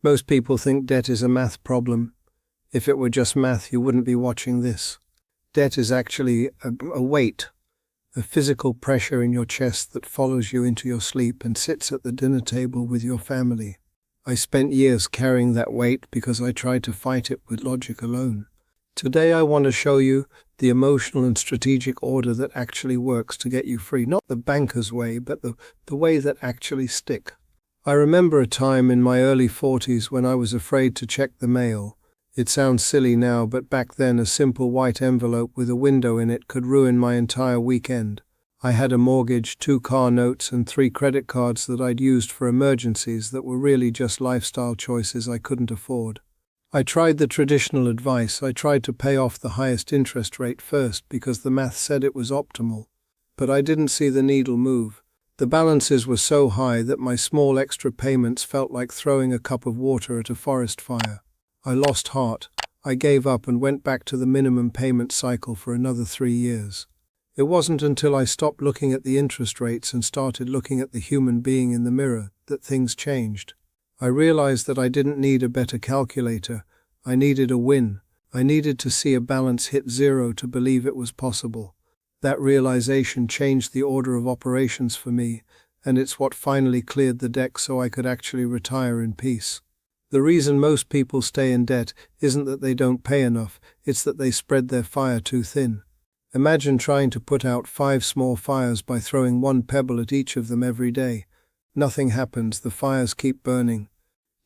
Most people think debt is a math problem. If it were just math, you wouldn't be watching this. Debt is actually a weight, a physical pressure in your chest that follows you into your sleep and sits at the dinner table with your family. I spent years carrying that weight because I tried to fight it with logic alone. Today I want to show you the emotional and strategic order that actually works to get you free. Not the banker's way, but the way that actually stick. I remember a time in my early 40s when I was afraid to check the mail. It sounds silly now, but back then a simple white envelope with a window in it could ruin my entire weekend. I had a mortgage, 2 car notes, and 3 credit cards that I'd used for emergencies that were really just lifestyle choices I couldn't afford. I tried the traditional advice. I tried to pay off the highest interest rate first because the math said it was optimal. But I didn't see the needle move. The balances were so high that my small extra payments felt like throwing a cup of water at a forest fire. I lost heart. I gave up and went back to the minimum payment cycle for another 3 years. It wasn't until I stopped looking at the interest rates and started looking at the human being in the mirror that things changed. I realized that I didn't need a better calculator. I needed a win. I needed to see a balance hit 0 to believe it was possible. That realization changed the order of operations for me, and it's what finally cleared the deck so I could actually retire in peace. The reason most people stay in debt isn't that they don't pay enough, it's that they spread their fire too thin. Imagine trying to put out 5 small fires by throwing 1 pebble at each of them every day. Nothing happens, the fires keep burning.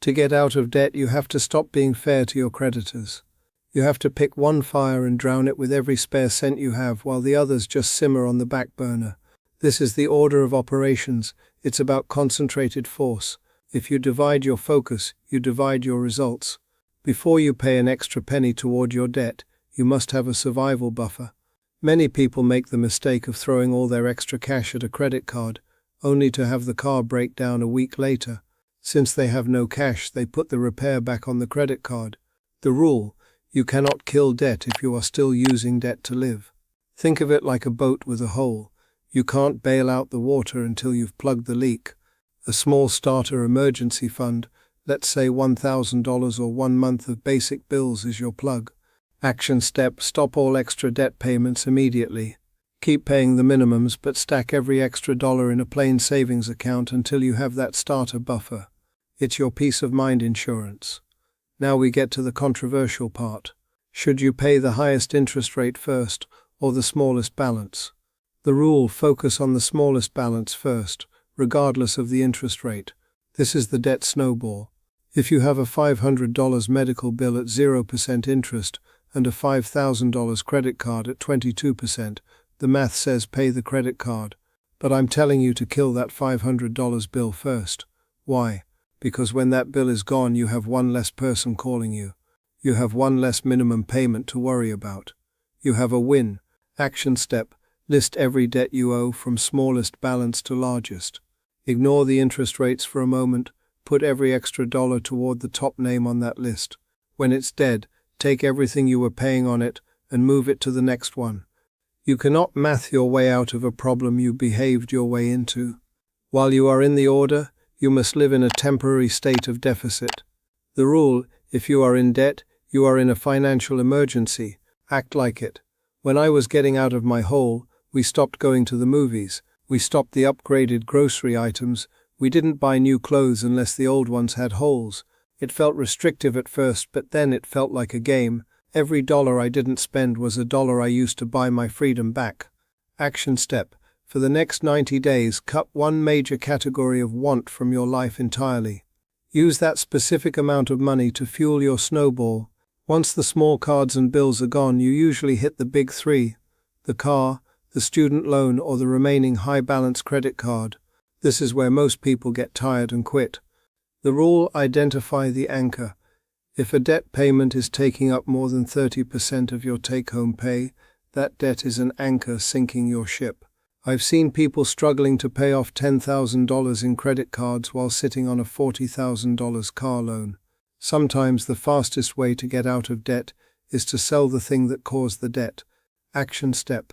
To get out of debt, you have to stop being fair to your creditors. You have to pick 1 fire and drown it with every spare cent you have while the others just simmer on the back burner. This is the order of operations. It's about concentrated force. If you divide your focus, you divide your results. Before you pay an extra penny toward your debt, you must have a survival buffer. Many people make the mistake of throwing all their extra cash at a credit card, only to have the car break down a week later. Since they have no cash, they put the repair back on the credit card. The rule: you cannot kill debt if you are still using debt to live. Think of it like a boat with a hole. You can't bail out the water until you've plugged the leak. A small starter emergency fund, let's say $1,000 or 1 month of basic bills, is your plug. Action step: stop all extra debt payments immediately. Keep paying the minimums, but stack every extra dollar in a plain savings account until you have that starter buffer. It's your peace of mind insurance. Now we get to the controversial part. Should you pay the highest interest rate first or the smallest balance? The rule: focus on the smallest balance first, regardless of the interest rate. This is the debt snowball. If you have a $500 medical bill at 0% interest and a $5,000 credit card at 22%, the math says pay the credit card. But I'm telling you to kill that $500 bill first. Why? Because when that bill is gone, you have 1 less person calling you. You have 1 less minimum payment to worry about. You have a win. Action step: list every debt you owe from smallest balance to largest. Ignore the interest rates for a moment. Put every extra dollar toward the top name on that list. When it's dead, take everything you were paying on it and move it to the next one. You cannot math your way out of a problem you behaved your way into. While you are in the order, you must live in a temporary state of deficit. The rule: if you are in debt, you are in a financial emergency. Act like it. When I was getting out of my hole, we stopped going to the movies. We stopped the upgraded grocery items. We didn't buy new clothes unless the old ones had holes. It felt restrictive at first, but then it felt like a game. Every dollar I didn't spend was a dollar I used to buy my freedom back. Action step: for the next 90 days, cut 1 major category of want from your life entirely. Use that specific amount of money to fuel your snowball. Once the small cards and bills are gone, you usually hit the big 3: the car, the student loan, or the remaining high-balance credit card. This is where most people get tired and quit. The rule: identify the anchor. If a debt payment is taking up more than 30% of your take-home pay, that debt is an anchor sinking your ship. I've seen people struggling to pay off $10,000 in credit cards while sitting on a $40,000 car loan. Sometimes the fastest way to get out of debt is to sell the thing that caused the debt. Action step: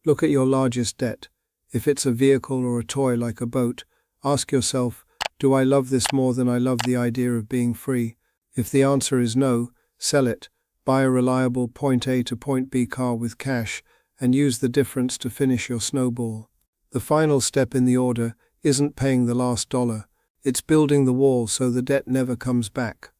look at your largest debt. If it's a vehicle or a toy like a boat, ask yourself, Do I love this more than I love the idea of being free? If the answer is no, sell it, buy a reliable point A to point B car with cash, and use the difference to finish your snowball. The final step in the order isn't paying the last dollar, it's building the wall so the debt never comes back.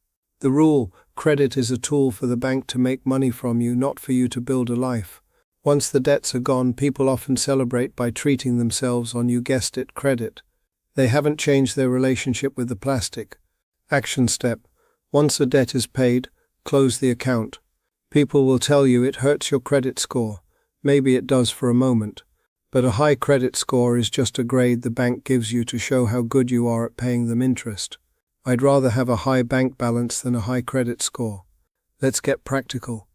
The rule: credit is a tool for the bank to make money from you, not for you to build a life. Once the debts are gone, people often celebrate by treating themselves on, you guessed it, credit. They haven't changed their relationship with the plastic. Action step: once a debt is paid, close the account. People will tell you it hurts your credit score. Maybe it does for a moment. But a high credit score is just a grade the bank gives you to show how good you are at paying them interest. I'd rather have a high bank balance than a high credit score. Let's get practical.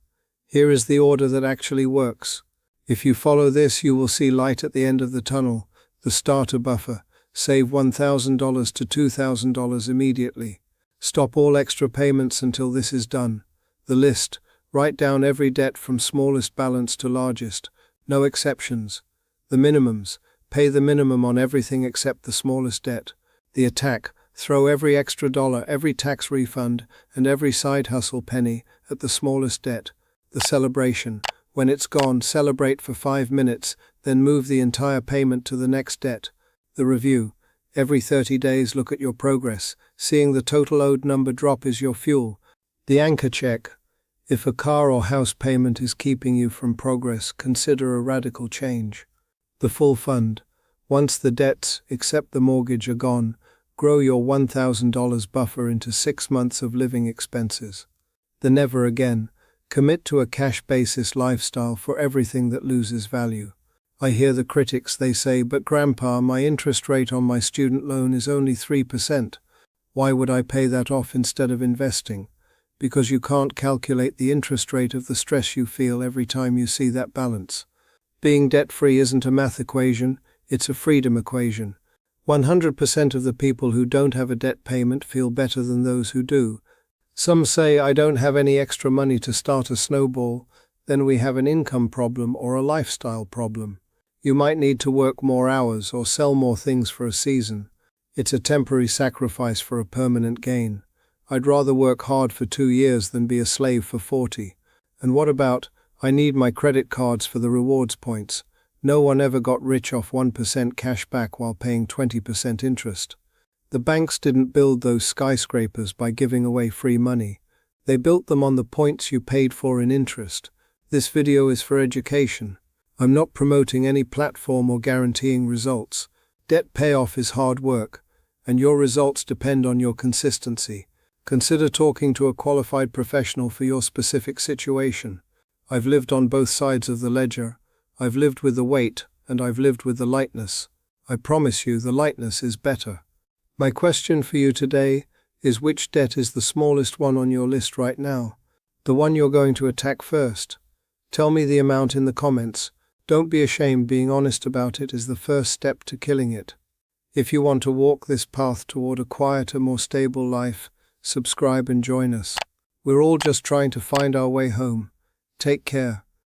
Here is the order that actually works. If you follow this, you will see light at the end of the tunnel, the starter buffer. Save $1,000 to $2,000 immediately. Stop all extra payments until this is done. The list: write down every debt from smallest balance to largest. No exceptions. The minimums: pay the minimum on everything except the smallest debt. The attack: throw every extra dollar, every tax refund, and every side hustle penny at the smallest debt. The celebration: when it's gone, celebrate for 5 minutes, then move the entire payment to the next debt. The review: every 30 days look at your progress. Seeing the total owed number drop is your fuel. The anchor check: if a car or house payment is keeping you from progress, consider a radical change. The full fund: once the debts, except the mortgage, are gone, grow your $1,000 buffer into 6 months of living expenses. The never again: commit to a cash basis lifestyle for everything that loses value. I hear the critics, they say, but Grandpa, my interest rate on my student loan is only 3%. Why would I pay that off instead of investing? Because you can't calculate the interest rate of the stress you feel every time you see that balance. Being debt-free isn't a math equation, it's a freedom equation. 100% of the people who don't have a debt payment feel better than those who do. Some say, I don't have any extra money to start a snowball. Then we have an income problem or a lifestyle problem. You might need to work more hours or sell more things for a season. It's a temporary sacrifice for a permanent gain. I'd rather work hard for 2 years than be a slave for 40. And what about, I need my credit cards for the rewards points? No one ever got rich off 1% cash back while paying 20% interest. The banks didn't build those skyscrapers by giving away free money. They built them on the points you paid for in interest. This video is for education. I'm not promoting any platform or guaranteeing results. Debt payoff is hard work, and your results depend on your consistency. Consider talking to a qualified professional for your specific situation. I've lived on both sides of the ledger. I've lived with the weight, and I've lived with the lightness. I promise you the lightness is better. My question for you today is, which debt is the smallest one on your list right now? The one you're going to attack first? Tell me the amount in the comments. Don't be ashamed, being honest about it is the first step to killing it. If you want to walk this path toward a quieter, more stable life, subscribe and join us. We're all just trying to find our way home. Take care.